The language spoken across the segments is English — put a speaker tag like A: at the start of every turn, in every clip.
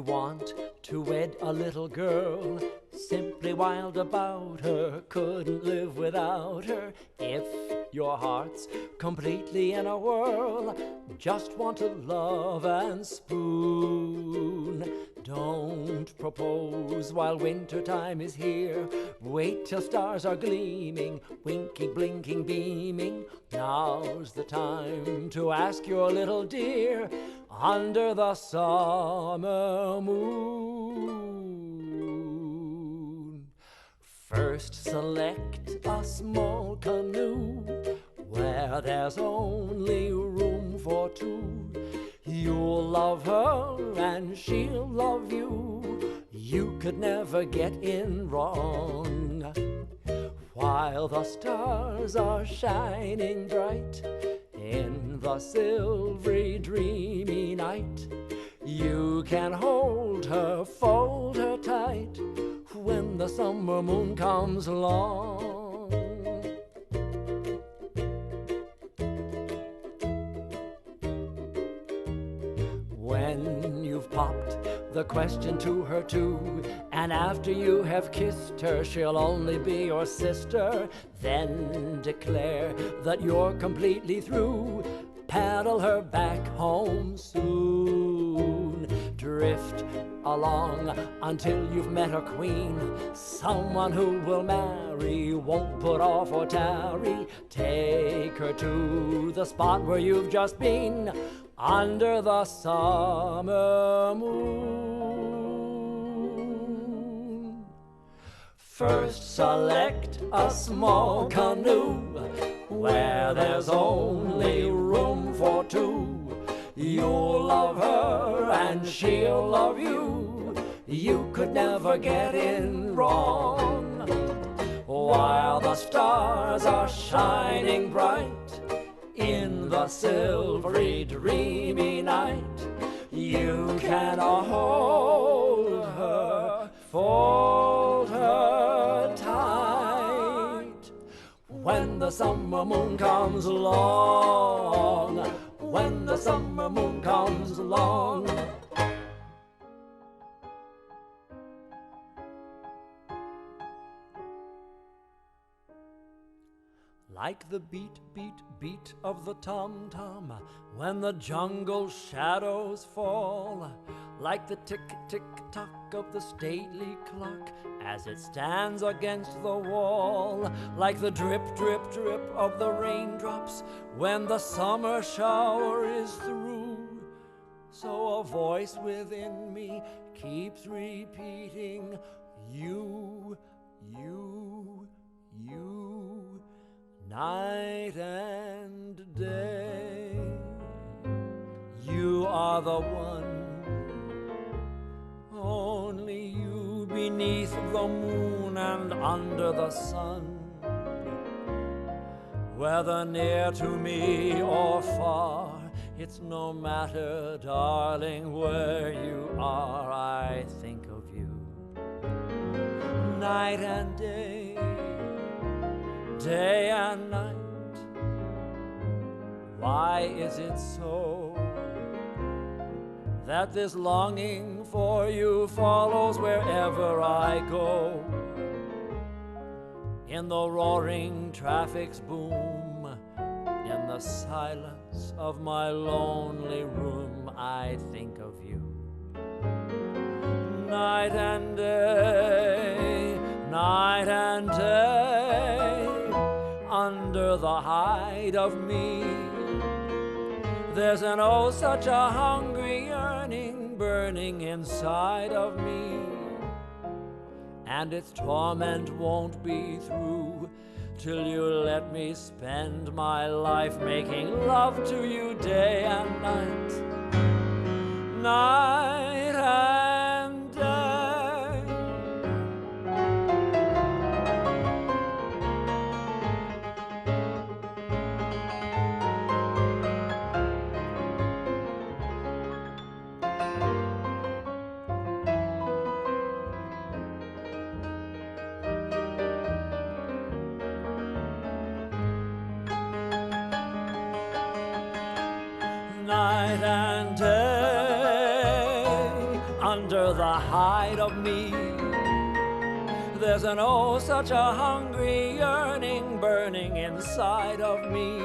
A: want to wed a little girl, simply wild about her, couldn't live without her. If your heart's completely in a whirl, just want to love and spoon. Don't propose while winter time is here. Wait till stars are gleaming, winking, blinking, beaming. Now's the time to ask your little dear under the summer moon. First select a small canoe where there's only room for two. You'll love her and she'll love you. You could never get in wrong. While the stars are shining bright in the silvery dreamy night, you can hold her, fold her tight when the summer moon comes along. When you've popped the question to her too, and after you have kissed her, she'll only be your sister, then declare that you're completely through. Paddle her back home soon. Drift along until you've met her queen, someone who will marry, won't put off or tarry. Take her to the spot where you've just been, under the summer moon. First select a small canoe where there's only room for two. You'll love her and she'll love you. You could never get in wrong. While the stars are shining bright in the silvery dreamy night, you can hold her, fold her tight when the summer moon comes along. When the summer moon comes along. Like the beat, beat, beat of the tom-tom when the jungle shadows fall, like the tick, tick, tock of the stately clock as it stands against the wall, like the drip, drip, drip of the raindrops when the summer shower is through. So a voice within me keeps repeating, you, you, you, night and day. You are the one, only you beneath the moon and under the sun. Whether near to me or far, it's no matter, darling, where you are, I think of you. Night and day, day and night. Why is it so that this longing for you follows wherever I go? In the roaring traffic's boom, in the silence of my lonely room, I think of you. Night and day, night and day, under the hide of me, there's an oh such a hungry yearning burning inside of me, and its torment won't be through till you let me spend my life making love to you day and night, night and day. Night and day, under of me. There's an oh, such a hungry yearning burning inside of me,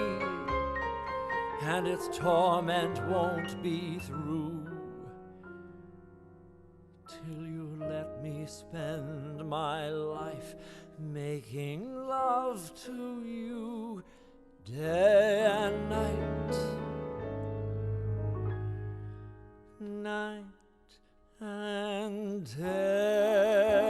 A: and its torment won't be through till you let me spend my life making love to you day and night, night and day.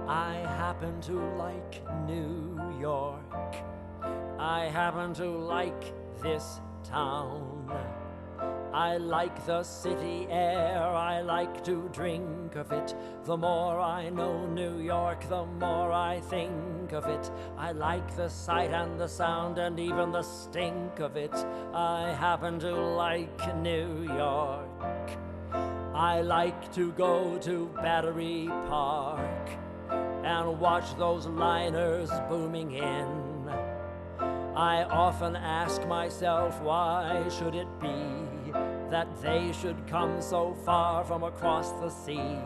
A: I happen to like New York. I happen to like this town. I like the city air, I like to drink of it. The more I know New York, the more I think of it. I like the sight and the sound and even the stink of it. I happen to like New York. I like to go to Battery Park and watch those liners booming in. I often ask myself, why should it be that they should come so far from across the sea?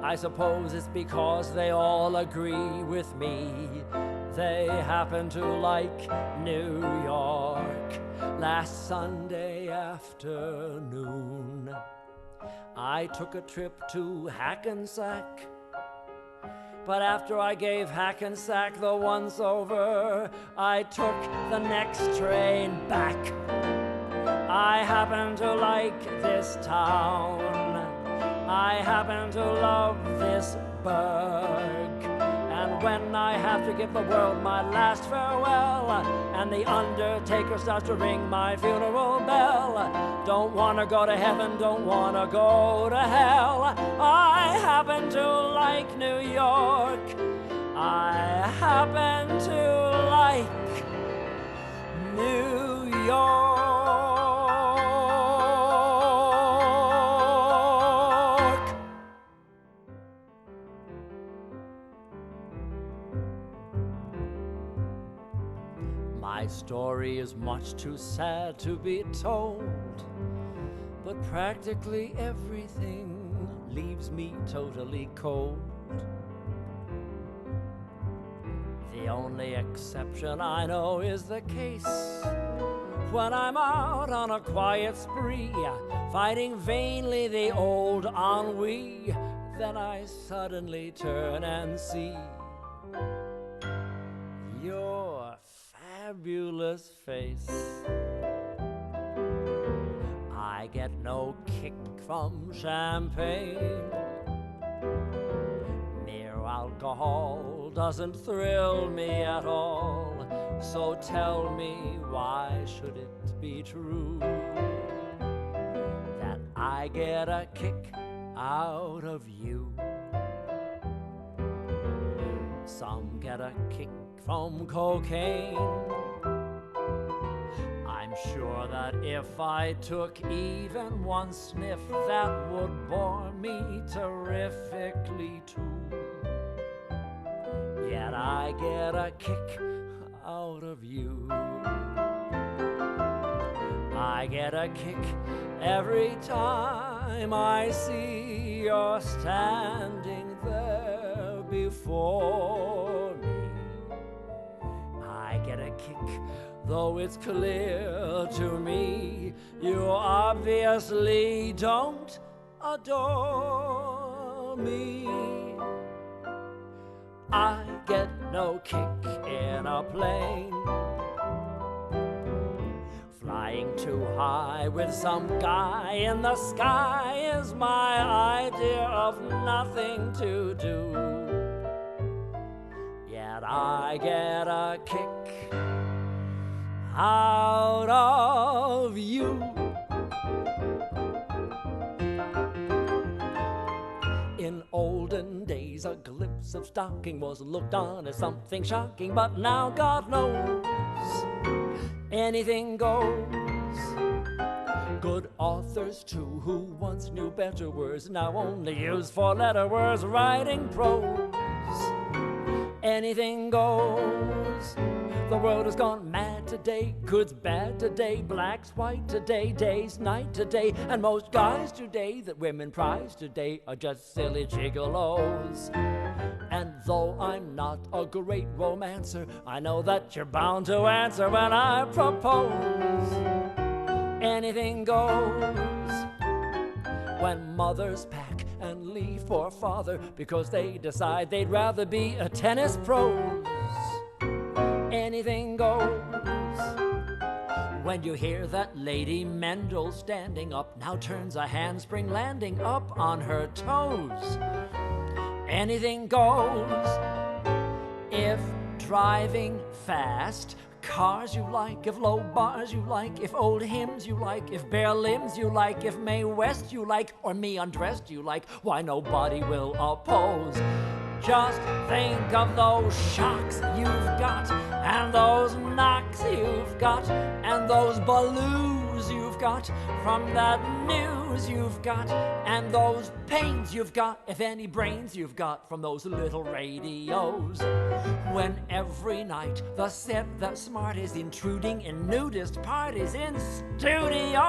A: I suppose it's because they all agree with me. They happen to like New York. Last Sunday afternoon, I took a trip to Hackensack. But after I gave Hackensack the once over, I took the next train back. I happen to like this town. I happen to love this burg. And when I have to give the world my last farewell, and the undertaker starts to ring my funeral bell, don't wanna go to heaven, don't wanna go to hell, I happen to like New York. I happen to like New York. My story is much too sad to be told, but practically everything leaves me totally cold. The only exception I know is the case when I'm out on a quiet spree, fighting vainly the old ennui. Then I suddenly turn and see your fabulous face. I get no kick from champagne. Mere alcohol doesn't thrill me at all. So tell me, why should it be true that I get a kick out of you? Some get a kick from cocaine. I'm sure that if I took even one sniff, that would bore me terrifically too. Yet I get a kick out of you. I get a kick every time I see you're standing there before me. I get a kick, though it's clear to me you obviously don't adore me. I get no kick in a plane, flying too high with some guy in the sky is my idea of nothing to do. Yet I get a kick out of you. In olden days, a glimpse of stocking was looked on as something shocking, but now God knows anything goes. Good authors too, who once knew better words, now only use four-letter words writing prose. Anything goes. The world has gone mad today, good's bad today, black's white today, day's night today, and most guys today that women prize today are just silly gigolos. And though I'm not a great romancer, I know that you're bound to answer when I propose. Anything goes. When mothers pack and leave for father because they decide they'd rather be a tennis pros. Anything goes. When you hear that Lady Mendel standing up now turns a handspring landing up on her toes. Anything goes. If driving fast, cars you like, if low bars you like, if old hymns you like, if bare limbs you like, if Mae West you like, or me undressed you like, why nobody will oppose. Just think of those shocks you've got, and those knocks you've got, and those blues you've got from that news you've got, and those pains you've got, if any brains you've got from those little radios. When every night the set that's smart is intruding in nudist parties in studios.